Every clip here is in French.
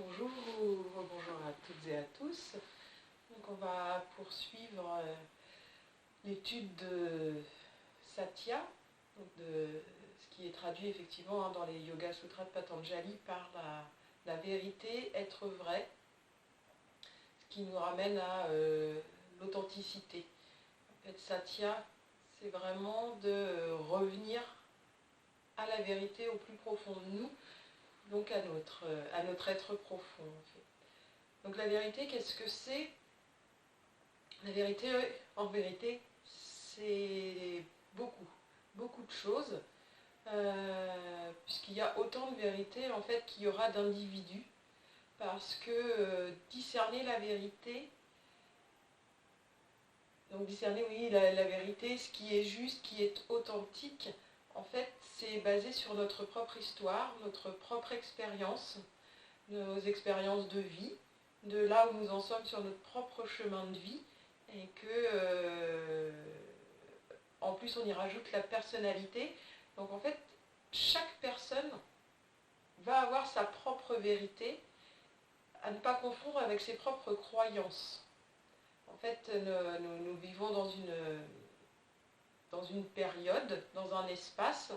Bonjour ou bonjour à toutes et à tous. Donc on va poursuivre l'étude de Satya, donc de ce qui est traduit effectivement dans les Yoga Sutras de Patanjali par la vérité, être vrai, ce qui nous ramène à l'authenticité. En fait, Satya, c'est vraiment de revenir à la vérité au plus profond de nous, donc à notre être profond en fait. Donc la vérité, qu'est-ce que c'est? La vérité, en vérité, c'est beaucoup de choses, puisqu'il y a autant de vérité en fait qu'il y aura d'individus, parce que discerner la vérité, donc discerner oui la vérité, ce qui est juste, qui est authentique, en fait c'est basé sur notre propre histoire, notre propre expérience, nos expériences de vie, de là où nous en sommes sur notre propre chemin de vie, et que en plus on y rajoute la personnalité. Donc en fait, chaque personne va avoir sa propre vérité, à ne pas confondre avec ses propres croyances. En fait, nous vivons dans une période, dans un espace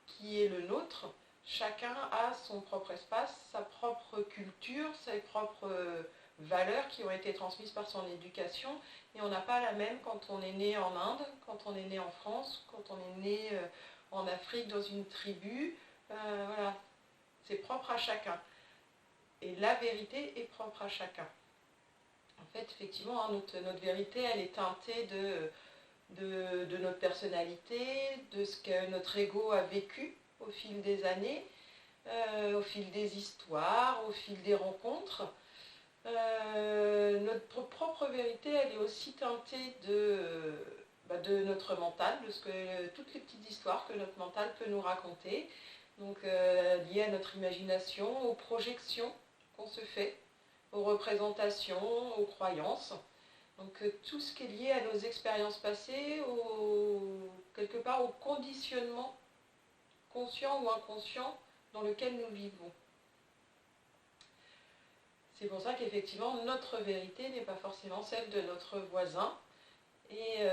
qui est le nôtre. Chacun a son propre espace, sa propre culture, ses propres valeurs qui ont été transmises par son éducation, et on n'a pas la même quand on est né en Inde, quand on est né en France, quand on est né en Afrique dans une tribu. Voilà, c'est propre à chacun. Et la vérité est propre à chacun. En fait, effectivement, hein, notre vérité, elle est teintée de notre personnalité, de ce que notre ego a vécu au fil des années, au fil des histoires, au fil des rencontres. Notre propre vérité, elle est aussi teintée de notre mental, de toutes les petites histoires que notre mental peut nous raconter, donc liées à notre imagination, aux projections qu'on se fait, aux représentations, aux croyances. Donc tout ce qui est lié à nos expériences passées, quelque part au conditionnement conscient ou inconscient dans lequel nous vivons. C'est pour ça qu'effectivement notre vérité n'est pas forcément celle de notre voisin, et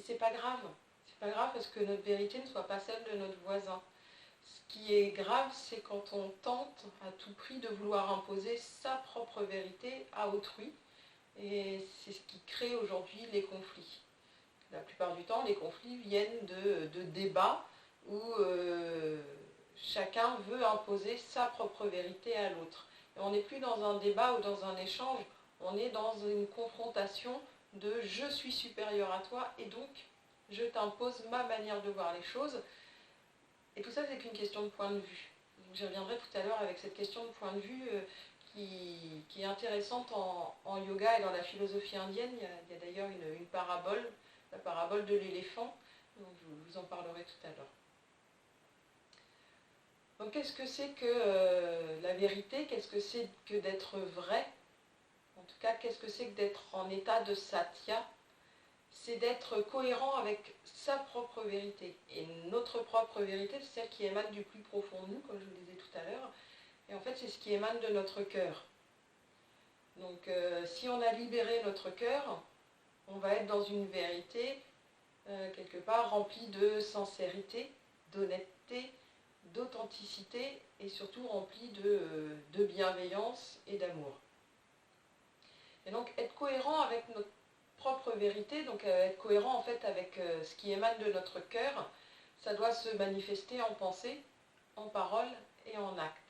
c'est pas grave. C'est pas grave parce que notre vérité ne soit pas celle de notre voisin. Ce qui est grave, c'est quand on tente à tout prix de vouloir imposer sa propre vérité à autrui, et c'est ce qui crée aujourd'hui les conflits. La plupart du temps, les conflits viennent de débats où chacun veut imposer sa propre vérité à l'autre. Et on n'est plus dans un débat ou dans un échange, on est dans une confrontation de « je suis supérieur à toi et donc je t'impose ma manière de voir les choses ». Et tout ça, c'est qu'une question de point de vue. Donc, j'y reviendrai tout à l'heure avec cette question de point de vue qui est intéressante en yoga et dans la philosophie indienne. Il y a d'ailleurs une parabole, la parabole de l'éléphant, donc je vous en parlerai tout à l'heure. Donc qu'est-ce que c'est que la vérité? Qu'est-ce que c'est que d'être vrai? En tout cas, qu'est-ce que c'est que d'être en état de satya? C'est d'être cohérent avec sa propre vérité. Et notre propre vérité, c'est celle qui émane du plus profond de nous, comme je vous le disais tout à l'heure. Et en fait, c'est ce qui émane de notre cœur. Donc si on a libéré notre cœur, on va être dans une vérité, quelque part, remplie de sincérité, d'honnêteté, d'authenticité, et surtout remplie de bienveillance et d'amour. Et donc être cohérent avec notre propre vérité, donc être cohérent en fait avec ce qui émane de notre cœur, ça doit se manifester en pensée, en parole et en acte.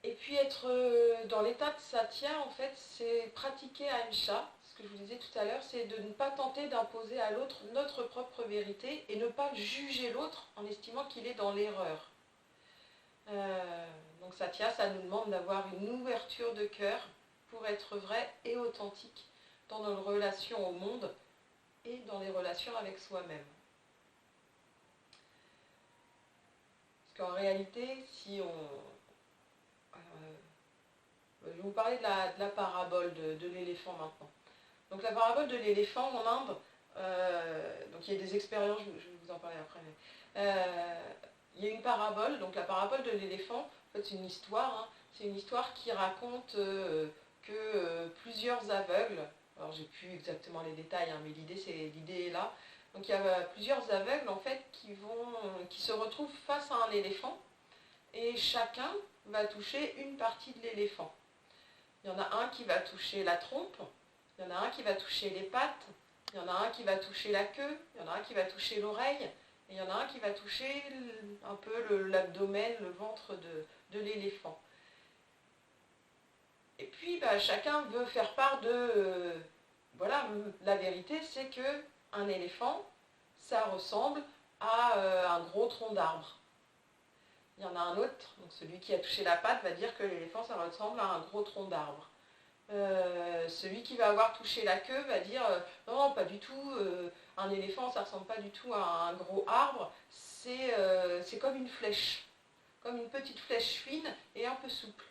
Et puis être dans l'état de satya, en fait, c'est pratiquer ahimsa. Ce que je vous disais tout à l'heure, c'est de ne pas tenter d'imposer à l'autre notre propre vérité et ne pas juger l'autre en estimant qu'il est dans l'erreur. Donc satya, ça nous demande d'avoir une ouverture de cœur pour être vrai et authentique dans nos relations au monde et dans les relations avec soi-même. Parce qu'en réalité, si on... je vais vous parler de la parabole de l'éléphant maintenant. Donc la parabole de l'éléphant en Inde, donc il y a des expériences, je vais vous en parler après, mais il y a une parabole. Donc la parabole de l'éléphant, en fait, c'est une histoire. Hein. C'est une histoire qui raconte que plusieurs aveugles, alors j'ai plus exactement les détails, hein, mais l'idée est là. Donc il y a plusieurs aveugles en fait qui se retrouvent face à un éléphant et chacun va toucher une partie de l'éléphant. Il y en a un qui va toucher la trompe, il y en a un qui va toucher les pattes, il y en a un qui va toucher la queue, il y en a un qui va toucher l'oreille, et il y en a un qui va toucher un peu l'abdomen, le ventre de l'éléphant. Et puis chacun veut faire part de... voilà, la vérité c'est que un éléphant, ça ressemble à un gros tronc d'arbre. Il y en a un autre, donc celui qui a touché la patte va dire que l'éléphant, ça ressemble à un gros tronc d'arbre. Celui qui va avoir touché la queue va dire non, pas du tout, un éléphant, ça ne ressemble pas du tout à un gros arbre, c'est comme une flèche, comme une petite flèche fine et un peu souple.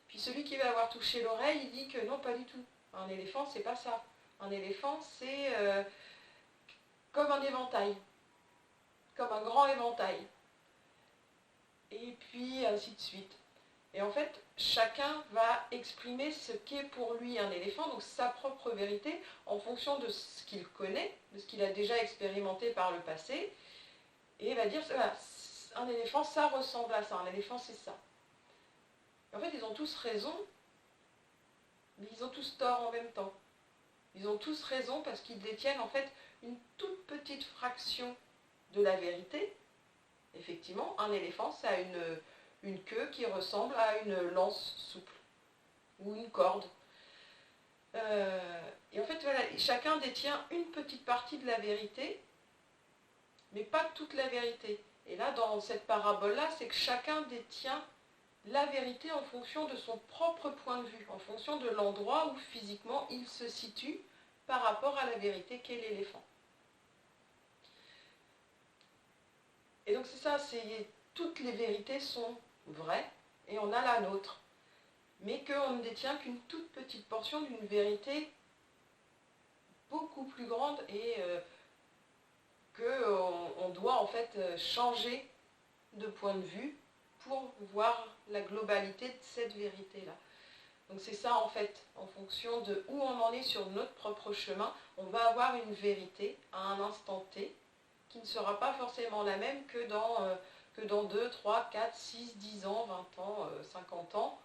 Puis celui qui va avoir touché l'oreille, il dit que non, pas du tout. Un éléphant, c'est pas ça. Un éléphant, c'est comme un éventail, comme un grand éventail. Et puis ainsi de suite. Et en fait, chacun va exprimer ce qu'est pour lui un éléphant, donc sa propre vérité, en fonction de ce qu'il connaît, de ce qu'il a déjà expérimenté par le passé, et il va dire, voilà, un éléphant, ça ressemble à ça, un éléphant, c'est ça. Et en fait, ils ont tous raison, mais ils ont tous tort en même temps. Ils ont tous raison parce qu'ils détiennent en fait une toute petite fraction de la vérité. Effectivement, un éléphant, ça a une queue qui ressemble à une lance souple ou une corde. Et en fait, voilà, chacun détient une petite partie de la vérité, mais pas toute la vérité. Et là, dans cette parabole-là, c'est que chacun détient la vérité en fonction de son propre point de vue, en fonction de l'endroit où physiquement il se situe par rapport à la vérité qu'est l'éléphant. Et donc c'est ça, toutes les vérités sont vraies, et on a la nôtre. Mais qu'on ne détient qu'une toute petite portion d'une vérité beaucoup plus grande et qu'on doit en fait changer de point de vue pour voir la globalité de cette vérité-là. Donc c'est ça en fait, en fonction de où on en est sur notre propre chemin, on va avoir une vérité à un instant T qui ne sera pas forcément la même que dans 2, 3, 4, 6, 10 ans, 20 ans, 50 ans,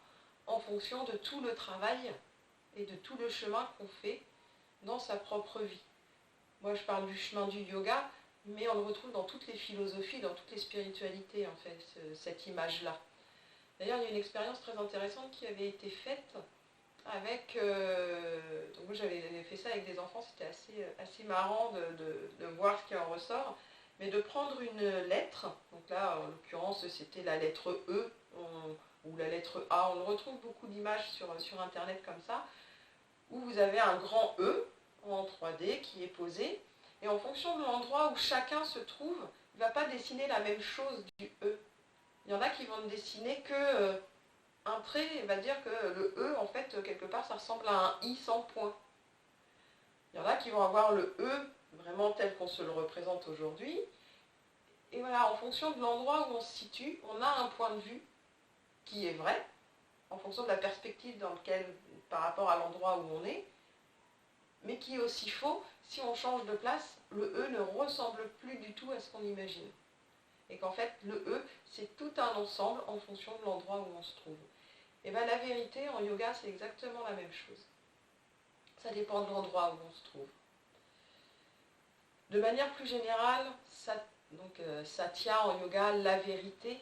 en fonction de tout le travail et de tout le chemin qu'on fait dans sa propre vie. Moi je parle du chemin du yoga, mais on le retrouve dans toutes les philosophies, dans toutes les spiritualités en fait, cette image-là. D'ailleurs il y a une expérience très intéressante qui avait été faite avec... donc moi j'avais fait ça avec des enfants, c'était assez marrant de voir ce qui en ressort, mais de prendre une lettre, donc là en l'occurrence c'était la lettre E ou la lettre A, on retrouve beaucoup d'images sur internet comme ça, où vous avez un grand E en 3D qui est posé, et en fonction de l'endroit où chacun se trouve, il ne va pas dessiner la même chose du E. Il y en a qui vont ne dessiner que un trait, il va dire que le E, en fait, quelque part, ça ressemble à un I sans point. Il y en a qui vont avoir le E vraiment tel qu'on se le représente aujourd'hui. Et voilà, en fonction de l'endroit où on se situe, on a un point de vue qui est vrai, en fonction de la perspective dans laquelle, par rapport à l'endroit où on est, mais qui est aussi faux si on change de place, le E ne ressemble plus du tout à ce qu'on imagine. Et qu'en fait, le E, c'est tout un ensemble en fonction de l'endroit où on se trouve. Et bien la vérité, en yoga, c'est exactement la même chose. Ça dépend de l'endroit où on se trouve. De manière plus générale, Satya en yoga, la vérité,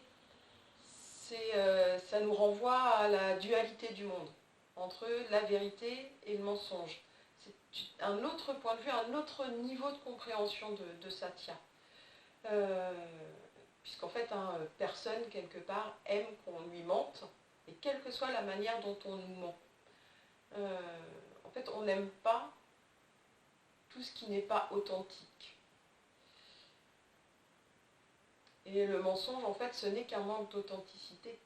ça nous renvoie à la dualité du monde, entre la vérité et le mensonge. C'est un autre point de vue, un autre niveau de compréhension de Satya. Puisqu'en fait, personne, quelque part, aime qu'on lui mente, et quelle que soit la manière dont on nous ment. En fait, on n'aime pas tout ce qui n'est pas authentique. Et le mensonge, en fait, ce n'est qu'un manque d'authenticité.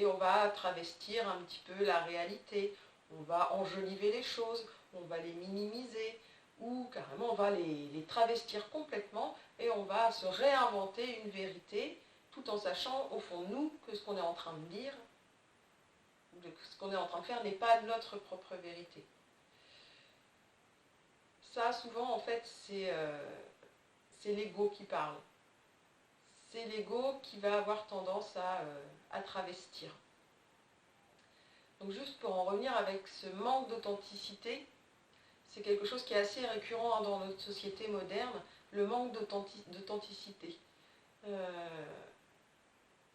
On va travestir un petit peu la réalité, on va enjoliver les choses, on va les minimiser, ou carrément on va les travestir complètement et on va se réinventer une vérité, tout en sachant au fond de nous que ce qu'on est en train de dire, ce qu'on est en train de faire n'est pas notre propre vérité. Ça, souvent, en fait, c'est l'ego qui parle. C'est l'ego qui va avoir tendance à travestir. Donc juste pour en revenir avec ce manque d'authenticité, c'est quelque chose qui est assez récurrent dans notre société moderne, le manque d'authenticité.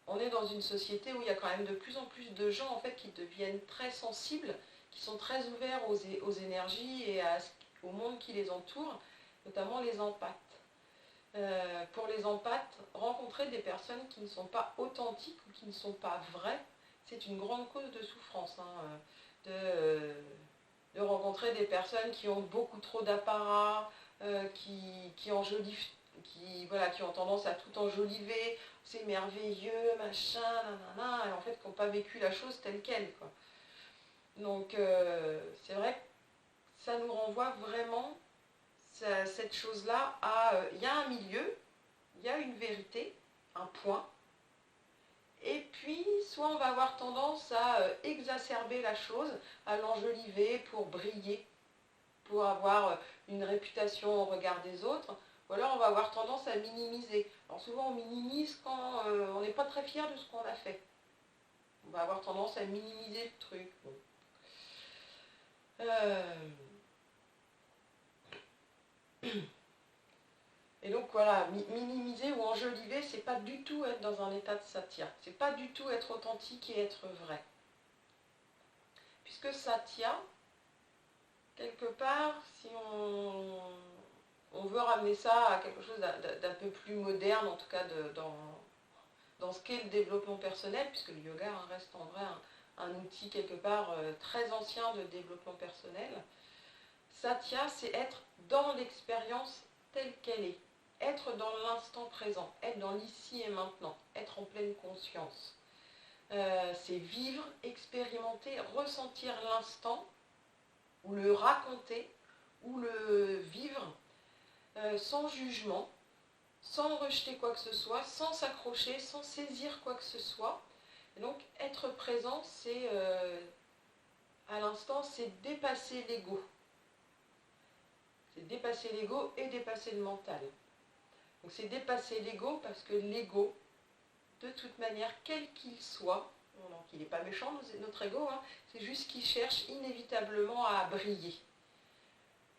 On est dans une société où il y a quand même de plus en plus de gens en fait, qui deviennent très sensibles, qui sont très ouverts aux énergies et au monde qui les entoure, notamment les empathes. Pour les empathes, rencontrer des personnes qui ne sont pas authentiques ou qui ne sont pas vraies, c'est une grande cause de souffrance. De rencontrer des personnes qui ont beaucoup trop d'apparat, qui enjolivent, qui ont tendance à tout enjoliver, c'est merveilleux, machin, nanana, et en fait qui n'ont pas vécu la chose telle qu'elle, quoi. Donc c'est vrai que ça nous renvoie vraiment cette chose-là à il y a un milieu, il y a une vérité, un point, et puis soit on va avoir tendance à exacerber la chose, à l'enjoliver pour briller, pour avoir une réputation au regard des autres, ou alors on va avoir tendance à minimiser. Alors souvent on minimise quand on n'est pas très fier de ce qu'on a fait. On va avoir tendance à minimiser le truc. Bon. Et donc voilà, minimiser ou enjoliver, c'est pas du tout être dans un état de satya. C'est pas du tout être authentique et être vrai. Puisque satya, quelque part, si on veut ramener ça à quelque chose d'un peu plus moderne, en tout cas dans ce qu'est le développement personnel, puisque le yoga reste en vrai un outil quelque part très ancien de développement personnel. Satya, c'est être dans l'expérience telle qu'elle est, être dans l'instant présent, être dans l'ici et maintenant, être en pleine conscience. C'est vivre, expérimenter, ressentir l'instant, ou le raconter, ou le vivre, sans jugement, sans rejeter quoi que ce soit, sans s'accrocher, sans saisir quoi que ce soit. Et donc être présent, c'est à l'instant, c'est dépasser l'ego. C'est dépasser l'ego et dépasser le mental. Donc c'est dépasser l'ego parce que l'ego, de toute manière, quel qu'il soit, donc il n'est pas méchant notre ego, c'est juste qu'il cherche inévitablement à briller.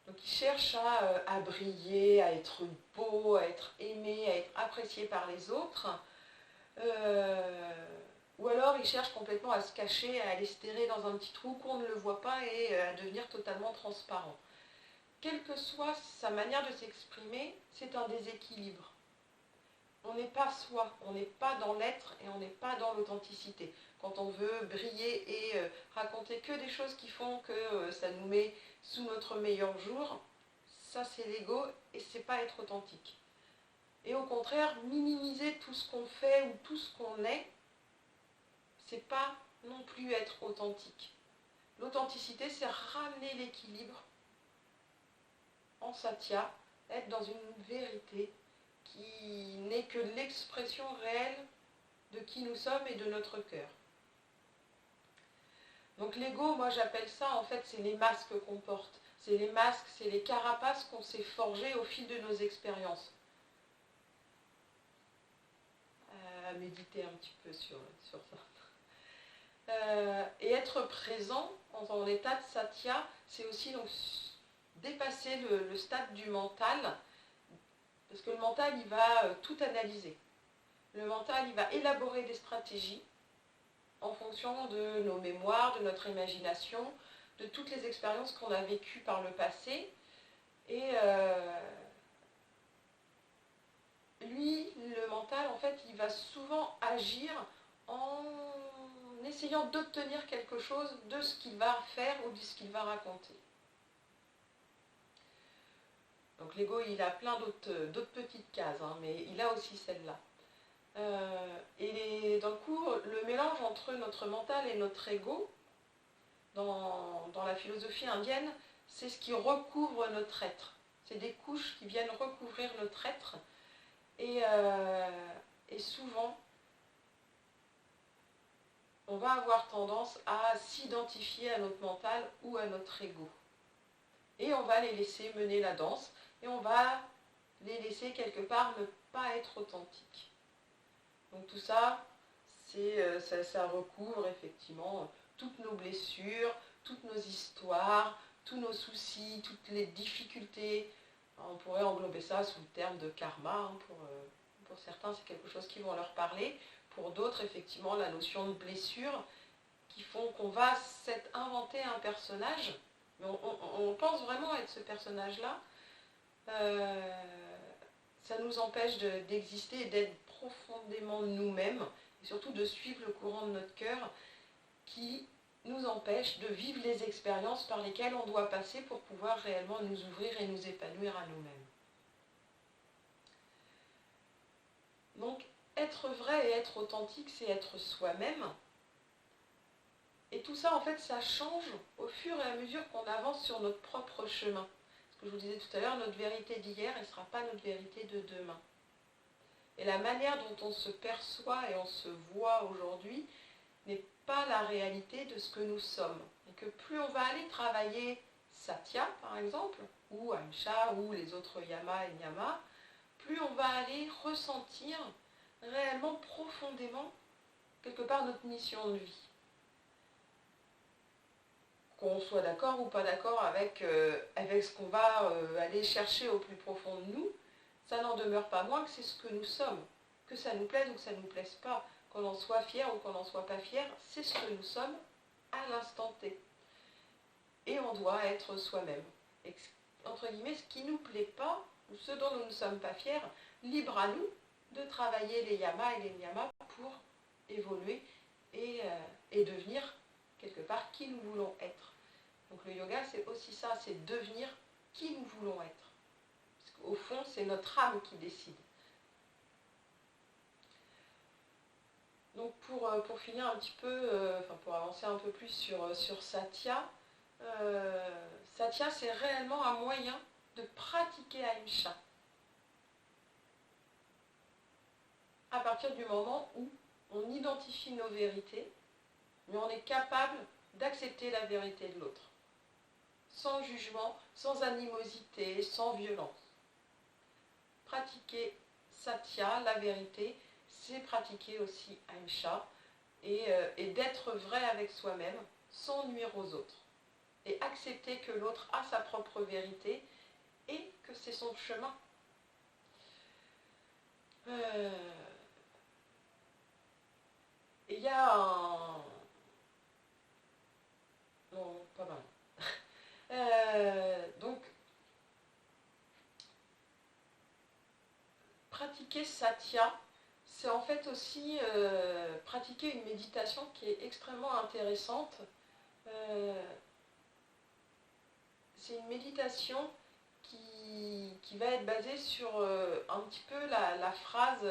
Donc il cherche à briller, à être beau, à être aimé, à être apprécié par les autres. Ou alors il cherche complètement à se cacher, à aller se terrer dans un petit trou qu'on ne le voit pas et à devenir totalement transparent. Quelle que soit sa manière de s'exprimer, c'est un déséquilibre. On n'est pas soi, on n'est pas dans l'être et on n'est pas dans l'authenticité. Quand on veut briller et raconter que des choses qui font que ça nous met sous notre meilleur jour, ça c'est l'ego et c'est pas être authentique. Et au contraire, minimiser tout ce qu'on fait ou tout ce qu'on est, c'est pas non plus être authentique. L'authenticité, c'est ramener l'équilibre en satya, être dans une vérité qui n'est que l'expression réelle de qui nous sommes et de notre cœur. Donc l'ego, moi j'appelle ça en fait, c'est les masques qu'on porte. C'est les masques, c'est les carapaces qu'on s'est forgées au fil de nos expériences. À méditer un petit peu sur ça. Et être présent en état de satya, c'est aussi donc dépasser le stade du mental, parce que le mental, il va tout analyser. Le mental, il va élaborer des stratégies en fonction de nos mémoires, de notre imagination, de toutes les expériences qu'on a vécues par le passé. Et lui, le mental, en fait, il va souvent agir en essayant d'obtenir quelque chose de ce qu'il va faire ou de ce qu'il va raconter. Donc l'ego, il a plein d'autres petites cases, mais il a aussi celle-là. Et d'un coup, le mélange entre notre mental et notre ego, dans la philosophie indienne, c'est ce qui recouvre notre être. C'est des couches qui viennent recouvrir notre être. Et souvent, on va avoir tendance à s'identifier à notre mental ou à notre ego. Et on va les laisser mener la danse, et on va les laisser quelque part ne pas être authentiques. Donc tout ça, ça recouvre effectivement toutes nos blessures, toutes nos histoires, tous nos soucis, toutes les difficultés. On pourrait englober ça sous le terme de karma. Pour certains, c'est quelque chose qui va leur parler. Pour d'autres, effectivement, la notion de blessure qui font qu'on va inventer un personnage. Mais on pense vraiment être ce personnage-là. Ça nous empêche d'exister et d'être profondément nous-mêmes, et surtout de suivre le courant de notre cœur qui nous empêche de vivre les expériences par lesquelles on doit passer pour pouvoir réellement nous ouvrir et nous épanouir à nous-mêmes. Donc, être vrai et être authentique, c'est être soi-même. Et tout ça, en fait, ça change au fur et à mesure qu'on avance sur notre propre chemin. Ce que je vous disais tout à l'heure, notre vérité d'hier, elle ne sera pas notre vérité de demain. Et la manière dont on se perçoit et on se voit aujourd'hui n'est pas la réalité de ce que nous sommes. Et que plus on va aller travailler Satya, par exemple, ou Ahimsa, ou les autres Yama et Niyama, plus on va aller ressentir réellement profondément, quelque part, notre mission de vie. Qu'on soit d'accord ou pas d'accord avec ce qu'on va aller chercher au plus profond de nous, ça n'en demeure pas moins que c'est ce que nous sommes. Que ça nous plaise ou que ça ne nous plaise pas, qu'on en soit fier ou qu'on n'en soit pas fier, c'est ce que nous sommes à l'instant T. Et on doit être soi-même. Et, entre guillemets, ce qui ne nous plaît pas, ou ce dont nous ne sommes pas fiers, libre à nous de travailler les yamas et les niyamas pour évoluer et devenir quelque part qui nous voulons être. Donc le yoga, c'est aussi ça, c'est devenir qui nous voulons être. Parce qu'au fond, c'est notre âme qui décide. Donc pour finir un petit peu, pour avancer un peu plus sur Satya, Satya, c'est réellement un moyen de pratiquer Ahimsa. À partir du moment où on identifie nos vérités, mais on est capable d'accepter la vérité de l'autre. Sans jugement, sans animosité, sans violence. Pratiquer Satya, la vérité, c'est pratiquer aussi Ahimsa et d'être vrai avec soi-même sans nuire aux autres. Et accepter que l'autre a sa propre vérité et que c'est son chemin. Il y a un... Non, pas mal. Donc, pratiquer Satya, c'est en fait aussi pratiquer une méditation qui est extrêmement intéressante. C'est une méditation qui va être basée sur un petit peu la phrase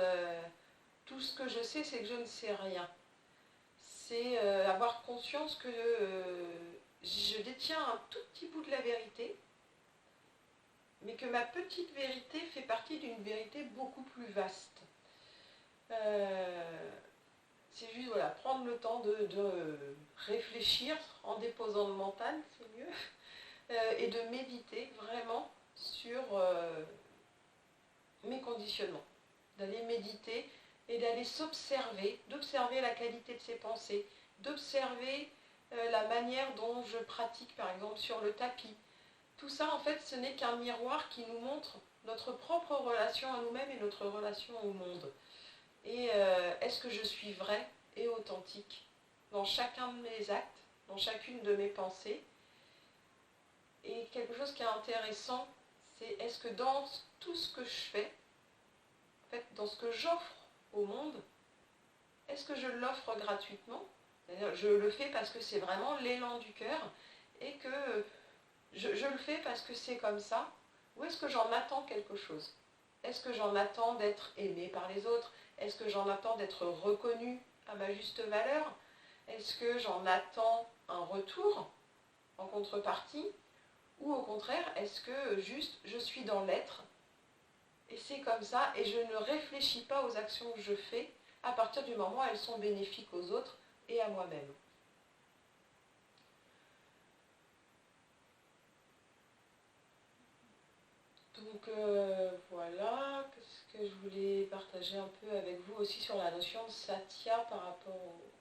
tout ce que je sais, c'est que je ne sais rien. C'est avoir conscience que je détiens un tout petit bout de la vérité, mais que ma petite vérité fait partie d'une vérité beaucoup plus vaste. C'est juste prendre le temps de réfléchir en déposant le mental, c'est mieux, et de méditer vraiment sur mes conditionnements. D'aller méditer et d'aller s'observer, d'observer la qualité de ses pensées, d'observer la manière dont je pratique par exemple sur le tapis. Tout ça en fait ce n'est qu'un miroir qui nous montre notre propre relation à nous-mêmes et notre relation au monde. Et est-ce que je suis vraie et authentique dans chacun de mes actes, dans chacune de mes pensées? Et quelque chose qui est intéressant, c'est est-ce que dans tout ce que je fais, en fait, dans ce que j'offre au monde, est-ce que je l'offre gratuitement? C'est-à-dire, je le fais parce que c'est vraiment l'élan du cœur et que je le fais parce que c'est comme ça, ou est-ce que j'en attends quelque chose? Est-ce que j'en attends d'être aimé par les autres? Est-ce que j'en attends d'être reconnu à ma juste valeur? Est-ce que j'en attends un retour en contrepartie? Ou au contraire, est-ce que juste je suis dans l'être et c'est comme ça, et je ne réfléchis pas aux actions que je fais à partir du moment où elles sont bénéfiques aux autres et à moi-même. Donc voilà, ce que je voulais partager un peu avec vous aussi sur la notion de satya par rapport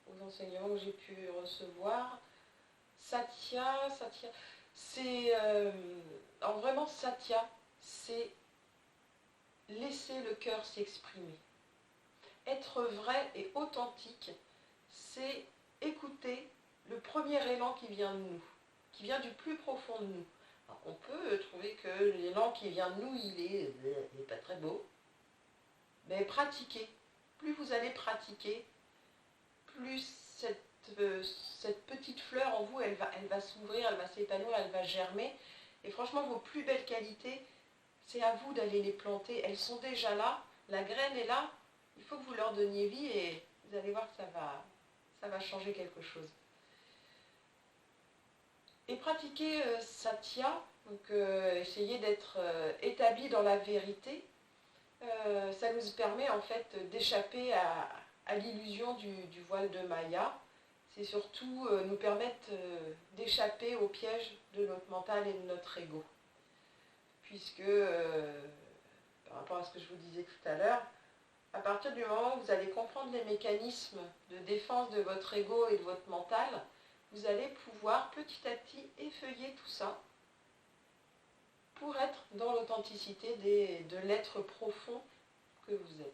aux enseignements que j'ai pu recevoir. Satya, c'est vraiment satya, c'est laisser le cœur s'exprimer. Être vrai et authentique, c'est écouter le premier élan qui vient de nous, qui vient du plus profond de nous. Alors, on peut trouver que l'élan qui vient de nous, il est pas très beau, mais pratiquez. Plus vous allez pratiquer, plus cette petite fleur en vous, elle va s'ouvrir, elle va s'épanouir, elle va germer. Et franchement, vos plus belles qualités, c'est à vous d'aller les planter. Elles sont déjà là, la graine est là, il faut que vous leur donniez vie et vous allez voir que ça va changer quelque chose. Et pratiquer satya, donc essayer d'être établi dans la vérité, ça nous permet en fait d'échapper à l'illusion du voile de Maya. C'est surtout nous permettre d'échapper au piège de notre mental et de notre ego. Puisque, par rapport à ce que je vous disais tout à l'heure, à partir du moment où vous allez comprendre les mécanismes de défense de votre ego et de votre mental, vous allez pouvoir petit à petit effeuiller tout ça pour être dans l'authenticité de l'être profond que vous êtes.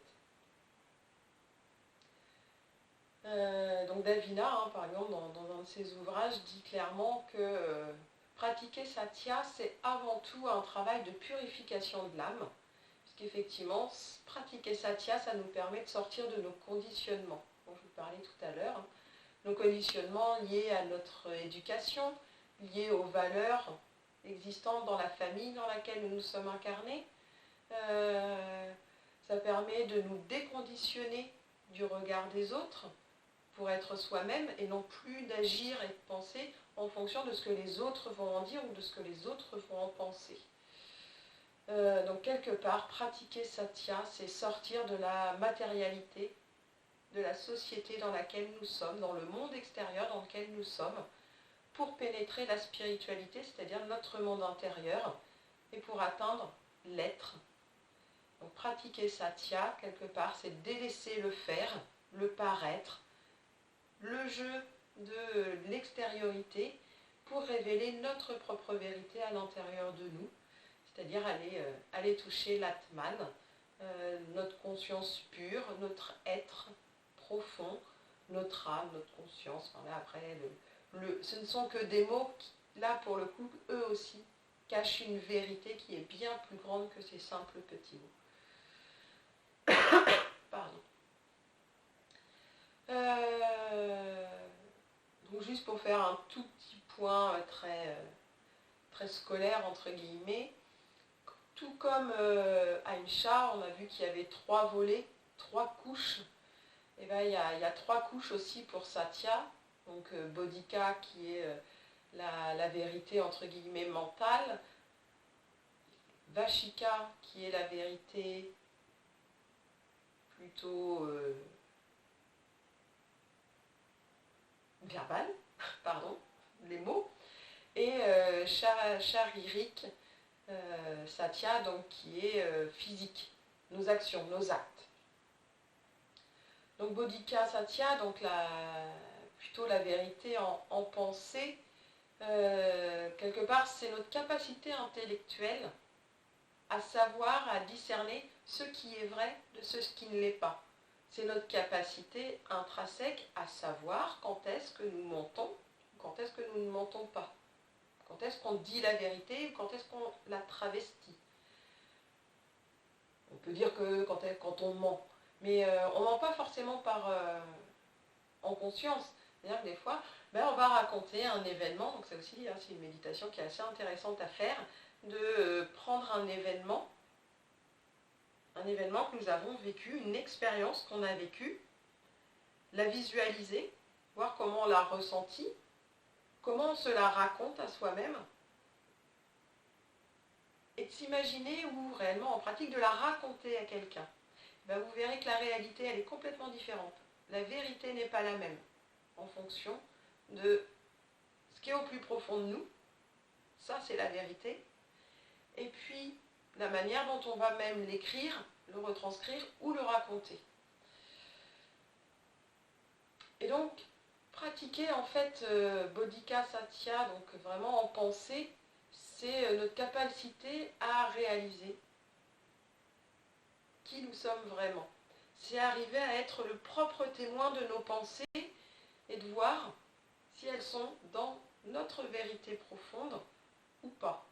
Donc Davina, par exemple, dans un de ses ouvrages, dit clairement que pratiquer satya, c'est avant tout un travail de purification de l'âme, puisqu'effectivement, pratiquer satya, ça nous permet de sortir de nos conditionnements, dont je vous parlais tout à l'heure, nos conditionnements liés à notre éducation, liés aux valeurs existantes dans la famille dans laquelle nous nous sommes incarnés. Ça permet de nous déconditionner du regard des autres, pour être soi-même et non plus d'agir et de penser en fonction de ce que les autres vont en dire ou de ce que les autres vont en penser. Donc quelque part, pratiquer satya, c'est sortir de la matérialité, de la société dans laquelle nous sommes, dans le monde extérieur dans lequel nous sommes, pour pénétrer la spiritualité, c'est-à-dire notre monde intérieur, et pour atteindre l'être. Donc pratiquer satya, quelque part, c'est délaisser le faire, le paraître, le jeu de l'extériorité pour révéler notre propre vérité à l'intérieur de nous, c'est-à-dire aller toucher l'Atman, notre conscience pure, notre être profond, notre âme, notre conscience. Enfin, là, après, ce ne sont que des mots qui, là, pour le coup, eux aussi, cachent une vérité qui est bien plus grande que ces simples petits mots. Pardon. Donc juste pour faire un tout petit point très scolaire, entre guillemets, tout comme Aïcha, on a vu qu'il y avait 3 volets, 3 couches, et bien il y a 3 couches aussi pour Satya, donc Bodhika qui est la vérité entre guillemets mentale, Vashika qui est la vérité plutôt verbale, pardon, les mots, et Sharirik, Satya, donc qui est physique, nos actions, nos actes. Donc Bodhika Satya, donc plutôt la vérité en pensée, quelque part c'est notre capacité intellectuelle à savoir, à discerner ce qui est vrai de ce qui ne l'est pas. C'est notre capacité intrinsèque à savoir quand est-ce que nous mentons, quand est-ce que nous ne mentons pas. Quand est-ce qu'on dit la vérité ou quand est-ce qu'on la travestit. On peut dire que quand on ment, mais on ne ment pas forcément en conscience. C'est-à-dire que des fois, on va raconter un événement, donc c'est aussi c'est une méditation qui est assez intéressante à faire, de prendre un événement que nous avons vécu, une expérience qu'on a vécue, la visualiser, voir comment on l'a ressentie, comment on se la raconte à soi-même, et de s'imaginer ou réellement en pratique de la raconter à quelqu'un, ben vous verrez que la réalité, elle est complètement différente. La vérité n'est pas la même en fonction de ce qui est au plus profond de nous. Ça, c'est la vérité. Et puis, la manière dont on va même l'écrire, le retranscrire ou le raconter. Et donc, pratiquer en fait Bodhika Satya, donc vraiment en pensée, c'est notre capacité à réaliser qui nous sommes vraiment. C'est arriver à être le propre témoin de nos pensées et de voir si elles sont dans notre vérité profonde ou pas.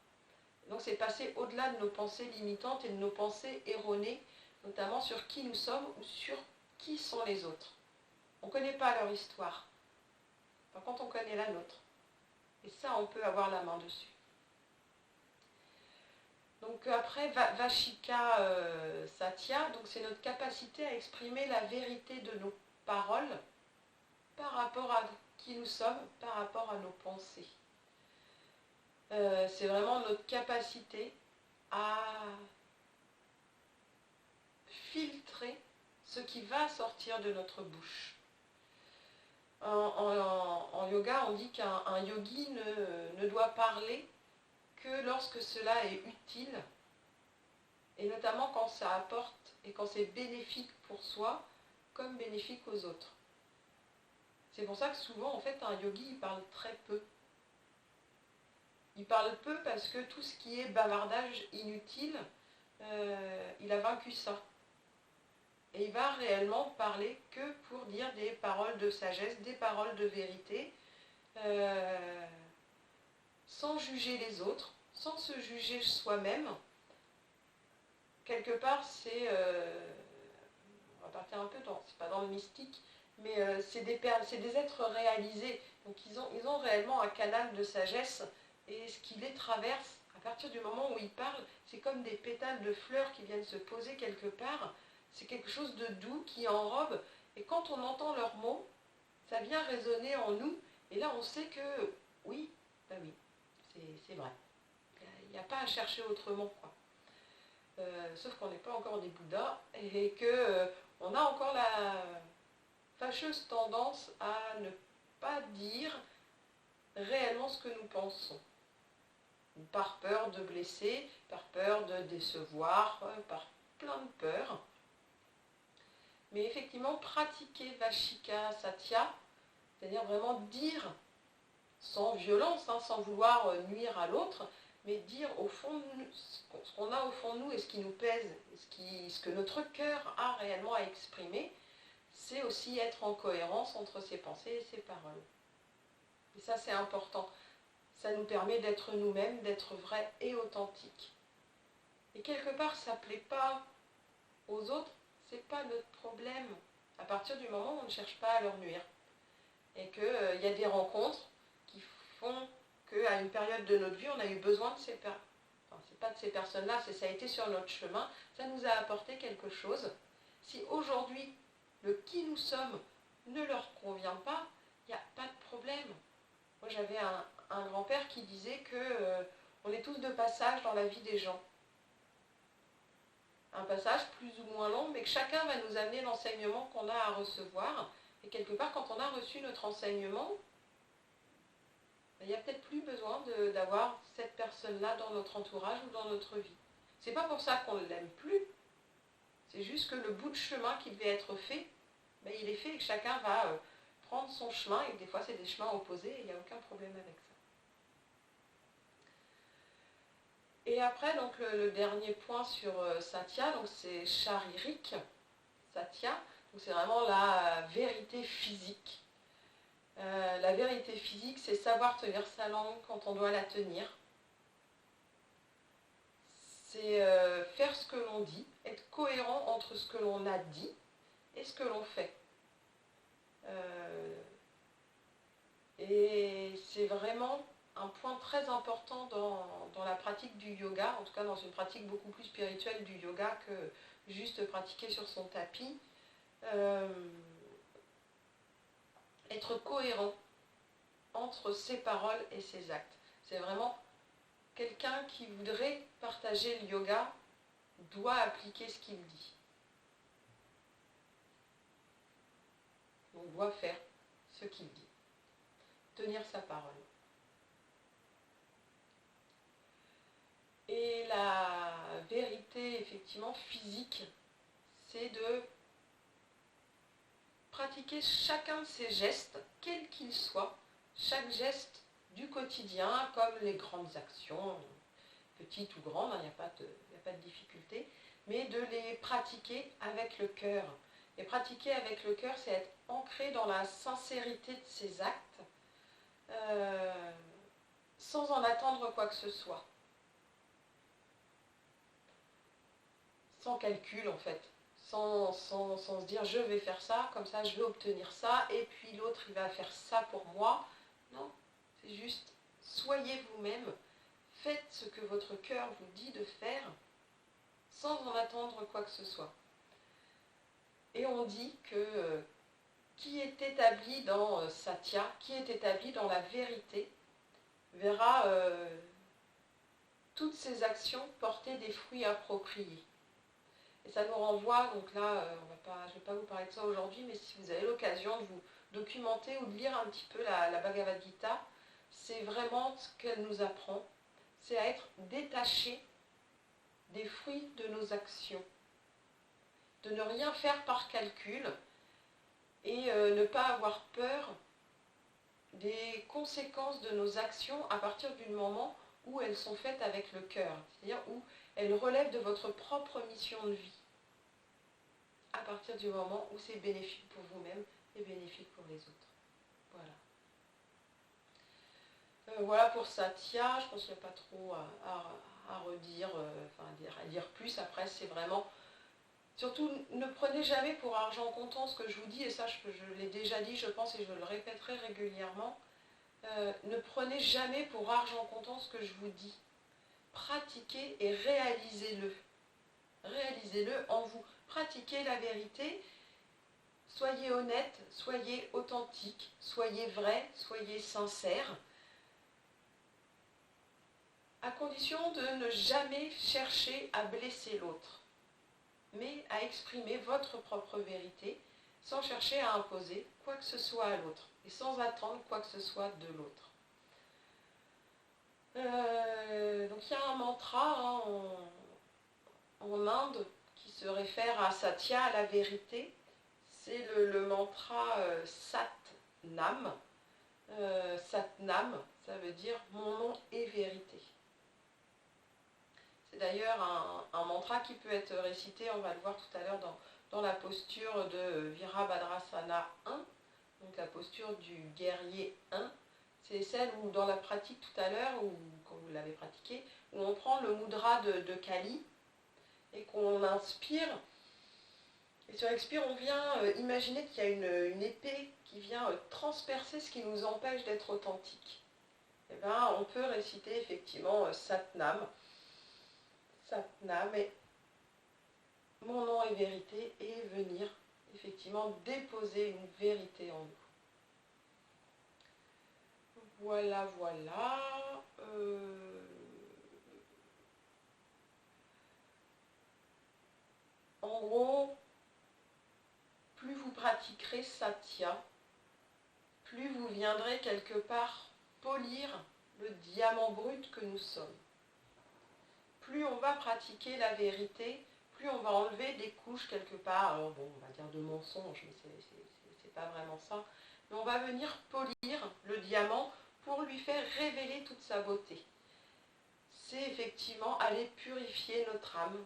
Donc c'est passer au-delà de nos pensées limitantes et de nos pensées erronées, notamment sur qui nous sommes ou sur qui sont les autres. On ne connaît pas leur histoire. Par contre, on connaît la nôtre. Et ça, on peut avoir la main dessus. Donc après, Vachika Satya, donc c'est notre capacité à exprimer la vérité de nos paroles par rapport à qui nous sommes, par rapport à nos pensées. C'est vraiment notre capacité à filtrer ce qui va sortir de notre bouche. En yoga, on dit qu'un yogi ne doit parler que lorsque cela est utile, et notamment quand ça apporte et quand c'est bénéfique pour soi, comme bénéfique aux autres. C'est pour ça que souvent, en fait, un yogi, il parle très peu. Il parle peu parce que tout ce qui est bavardage inutile, il a vaincu ça. Et il va réellement parler que pour dire des paroles de sagesse, des paroles de vérité, sans juger les autres, sans se juger soi-même. Quelque part, on va partir un peu c'est pas dans le mystique, mais c'est des êtres réalisés. Donc ils ont réellement un canal de sagesse, et ce qui les traverse, à partir du moment où ils parlent, c'est comme des pétales de fleurs qui viennent se poser quelque part. C'est quelque chose de doux qui enrobe, et quand on entend leurs mots, ça vient résonner en nous, et là on sait que oui, ben oui, c'est vrai. Il n'y a pas à chercher autrement, quoi. Sauf qu'on n'est pas encore des Bouddhas, et qu'on a encore la fâcheuse tendance à ne pas dire réellement ce que nous pensons. Par peur de blesser, par peur de décevoir, par plein de peurs. Mais effectivement, pratiquer Vachika Satya, c'est-à-dire vraiment dire sans violence, sans vouloir nuire à l'autre, mais dire au fond ce qu'on a au fond de nous et ce qui nous pèse, ce que notre cœur a réellement à exprimer, c'est aussi être en cohérence entre ses pensées et ses paroles. Et ça, c'est important. Ça nous permet d'être nous-mêmes, d'être vrais et authentiques. Et quelque part, ça ne plaît pas aux autres, c'est pas notre problème. À partir du moment où on ne cherche pas à leur nuire. Et qu'il y a des rencontres qui font qu'à une période de notre vie, on a eu besoin de ces personnes. Enfin, c'est pas de ces personnes-là, ça a été sur notre chemin, ça nous a apporté quelque chose. Si aujourd'hui, le qui nous sommes ne leur convient pas, il n'y a pas de problème. Moi, j'avais un grand-père qui disait que on est tous de passage dans la vie des gens. Un passage plus ou moins long, mais que chacun va nous amener l'enseignement qu'on a à recevoir. Et quelque part, quand on a reçu notre enseignement, il n'y a peut-être plus besoin d'avoir cette personne-là dans notre entourage ou dans notre vie. C'est pas pour ça qu'on ne l'aime plus, c'est juste que le bout de chemin qui devait être fait, ben, il est fait et que chacun va prendre son chemin, et que des fois c'est des chemins opposés et il n'y a aucun problème avec ça. Et après, donc le dernier point sur Satya, donc c'est Sharirik Satya, donc c'est vraiment la vérité physique. La vérité physique, c'est savoir tenir sa langue quand on doit la tenir. C'est faire ce que l'on dit, être cohérent entre ce que l'on a dit et ce que l'on fait. Et c'est vraiment un point très important dans la pratique du yoga, en tout cas dans une pratique beaucoup plus spirituelle du yoga que juste pratiquer sur son tapis. Être cohérent entre ses paroles et ses actes. C'est vraiment quelqu'un qui voudrait partager le yoga doit appliquer ce qu'il dit. On doit faire ce qu'il dit. Tenir sa parole. Et la vérité, effectivement, physique, c'est de pratiquer chacun de ces gestes, quels qu'ils soient, chaque geste du quotidien, comme les grandes actions, petites ou grandes, il n'y a pas de difficulté, mais de les pratiquer avec le cœur. Et pratiquer avec le cœur, c'est être ancré dans la sincérité de ses actes, sans en attendre quoi que ce soit. Sans calcul en fait, sans se dire je vais faire ça, comme ça je vais obtenir ça, et puis l'autre il va faire ça pour moi. Non, c'est juste soyez vous-même, faites ce que votre cœur vous dit de faire, sans en attendre quoi que ce soit. Et on dit que qui est établi dans Satya, qui est établi dans la vérité, verra toutes ses actions porter des fruits appropriés. Et ça nous renvoie, donc là, je ne vais pas vous parler de ça aujourd'hui, mais si vous avez l'occasion de vous documenter ou de lire un petit peu la Bhagavad Gita, c'est vraiment ce qu'elle nous apprend, c'est à être détaché des fruits de nos actions, de ne rien faire par calcul et ne pas avoir peur des conséquences de nos actions à partir du moment où elles sont faites avec le cœur, c'est-à-dire où elles relèvent de votre propre mission de vie, à partir du moment où c'est bénéfique pour vous-même et bénéfique pour les autres. Voilà. Voilà pour Satya, je pense qu'il n'y a pas trop à redire, à dire plus. Après, c'est vraiment... Surtout, ne prenez jamais pour argent comptant ce que je vous dis, et ça, je l'ai déjà dit, je pense, et je le répéterai régulièrement. Ne prenez jamais pour argent comptant ce que je vous dis. Pratiquez et réalisez-le. Réalisez-le en vous. Pratiquez la vérité. Soyez honnête, soyez authentique, soyez vrai, soyez sincère. À condition de ne jamais chercher à blesser l'autre, mais à exprimer votre propre vérité sans chercher à imposer quoi que ce soit à l'autre et sans attendre quoi que ce soit de l'autre. Donc il y a un mantra en Inde qui se réfère à Satya, à la vérité. C'est le mantra Sat Nam. Sat Nam, ça veut dire mon nom est vérité. C'est d'ailleurs un mantra qui peut être récité, on va le voir tout à l'heure dans la posture de Virabhadrasana 1, donc la posture du guerrier 1. C'est celle où, dans la pratique tout à l'heure, ou quand vous l'avez pratiquée, où on prend le mudra de Kali et qu'on inspire. Et sur l'expire, on vient imaginer qu'il y a une épée qui vient transpercer ce qui nous empêche d'être authentique. Et bien, on peut réciter effectivement Satnam. Satnam, et mon nom est vérité, et venir effectivement déposer une vérité en nous. Voilà, voilà. En gros, plus vous pratiquerez Satya, plus vous viendrez quelque part polir le diamant brut que nous sommes. Plus on va pratiquer la vérité, plus on va enlever des couches quelque part, alors bon, on va dire de mensonges, mais c'est pas vraiment ça, mais on va venir polir le diamant pour lui faire révéler toute sa beauté. C'est effectivement aller purifier notre âme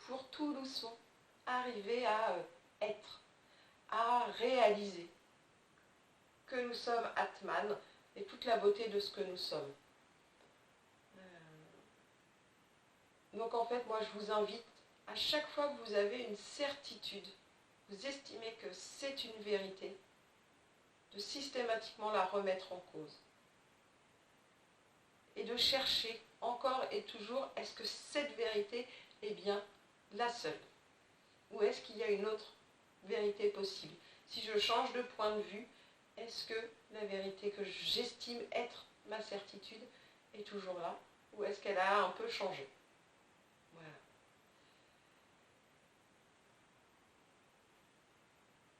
pour tout doucement arriver à être, à réaliser que nous sommes Atman et toute la beauté de ce que nous sommes. Donc en fait, moi je vous invite, à chaque fois que vous avez une certitude, vous estimez que c'est une vérité, de systématiquement la remettre en cause. Et de chercher encore et toujours, est-ce que cette vérité est bien la seule? Ou est-ce qu'il y a une autre vérité possible? Si je change de point de vue, est-ce que la vérité que j'estime être ma certitude est toujours là? ou est-ce qu'elle a un peu changé? Voilà.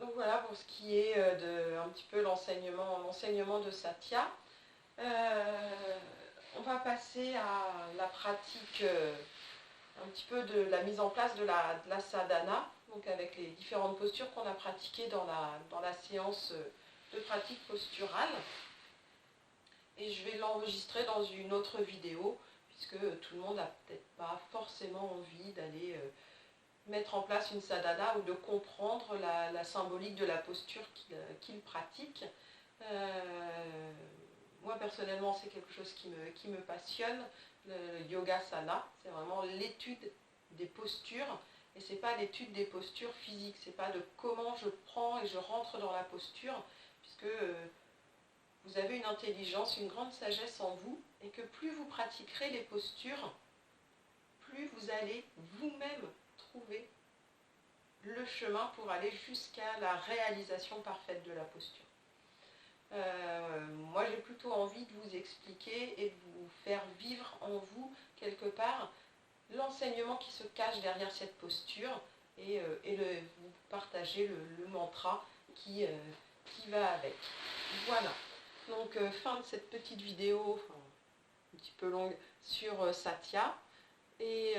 Donc voilà pour ce qui est de un petit peu l'enseignement de Satya. On va passer à la pratique un petit peu de la mise en place de la sadhana, donc avec les différentes postures qu'on a pratiquées dans la séance de pratique posturale. Et je vais l'enregistrer dans une autre vidéo, puisque tout le monde n'a peut-être pas forcément envie d'aller mettre en place une sadhana ou de comprendre la symbolique de la posture qu'il pratique. Moi personnellement, c'est quelque chose qui me passionne, le yogasana, c'est vraiment l'étude des postures, et c'est pas l'étude des postures physiques, c'est pas de comment je prends et je rentre dans la posture, puisque vous avez une intelligence, une grande sagesse en vous, et que plus vous pratiquerez les postures, plus vous allez vous-même trouver le chemin pour aller jusqu'à la réalisation parfaite de la posture. Moi j'ai plutôt envie de vous expliquer et de vous faire vivre en vous quelque part l'enseignement qui se cache derrière cette posture et vous partager le mantra qui va avec. Voilà, donc fin de cette petite vidéo, un petit peu longue, sur Satya, et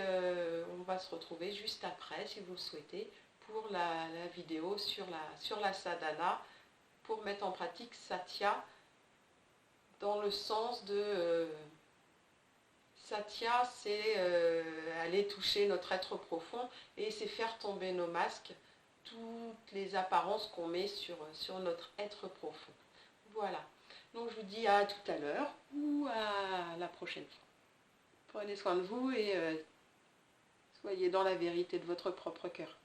on va se retrouver juste après, si vous le souhaitez, pour la vidéo sur la sadhana, pour mettre en pratique Satya dans le sens de Satya, c'est aller toucher notre être profond et c'est faire tomber nos masques, toutes les apparences qu'on met sur notre être profond. Voilà, donc je vous dis à tout à l'heure ou à la prochaine fois. Prenez soin de vous et soyez dans la vérité de votre propre cœur.